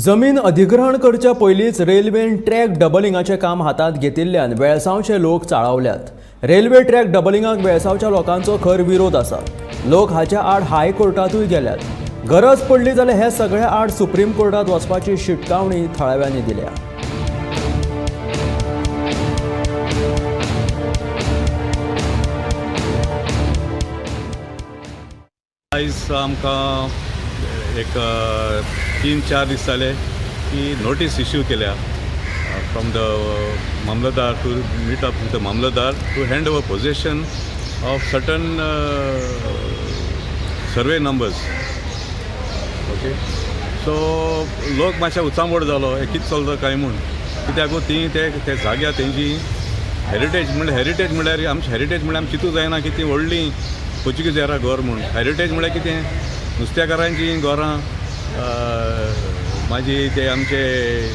जमीन अधिग्रहण करच्या पयलींच रेल्वेन ट्रॅक डबलिंगाचें काम हातांत घेतिल्ल्यान वेळसावचे लोक चाळवल्यात। रेल्वे ट्रॅक डबलिंगाक वेळसावच्या लोकांचो खर विरोध आसा। लोक हाच्या आड हायकोर्टातूय गेल्यात। गरज पडली जाल्यार हे सगळे आड सुप्रीम कोर्टात वचपाची शिटकावणी थळाव्यांनी दिल्या। आयज आमकां एक 3-4 दीस जाले की नोटीस इश्यू केल्या from the mamlatdar to meet up with the mamlatdar to hand over possession of certain survey numbers. Okay, so लोक मातशे उचांबोड जालो हे कितें चलता काय म्हूण, कित्याक ती ते जाग्यार तेंची हेरिटेज म्हणल्यार आमची हेरिटेज म्हणल्यार आमी चिंतूं जायना की ती व्हडली पोर्चुगीज एरा घर म्हूण। हेरिटेज म्हळ्यार कितें, नुस्तेकारांची घरां, मागीर ते आमचे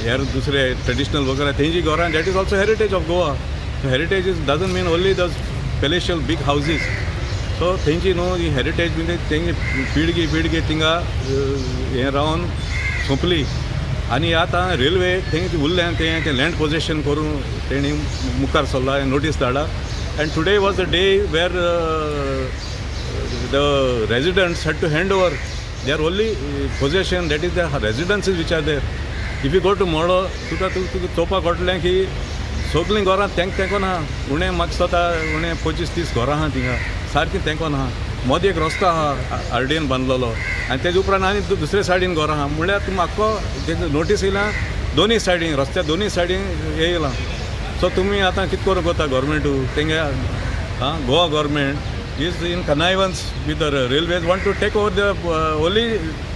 हेर दुसरे ट्रेडिशनल वगैरे तेंची घरां, that is also heritage of Goa. So heritage is doesn't mean only the palatial big houses. So तेंची न्हू ही हेरिटेज म्हणजे तेंची पिळगी थिंगा हें रावन सोंपली आनी आतां रेल्वे तेंची उरलें तें लँड पोजेशन करून तेणी मुखार सरला, नोटीस धाडला। And today was the day where the residents had to hand over their only possession, that is the residences which are there. If you go to Modo, तुका चोवपाक कळटलें की सगळीं घरां तेंकोन आहा। उणें म्हाका स्वता उणें 25-30 घरां आहा थिंगा, सारकीं तेंकोन आहा। मदीं एक रस्तो आहा आरडीएन बांदलेलो आनी तेजे उपरांत आनी दुसरे सायडीन घरां आहा। म्हळ्यार तुमी आख्खो तेजे नोटीस येयला दोनी सायडीन, रस्त्या दोनी सायडीन हे येयलां। सो तुमी आतां कितें करूंक वता गव्हर्मेंटू, तेंगे Goa government is in connivance with the railways, want to take over the only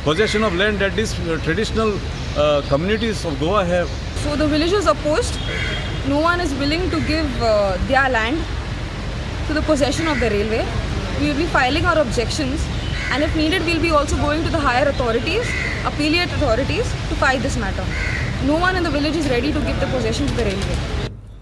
possession of land that these traditional communities of Goa have. So the villagers opposed. No one is willing to give their land to the possession of the railway. We will be filing our objections, and if needed, we will be also going to the higher authorities, appellate authorities, to fight this matter. No one in the village is ready to give the possession to the railway.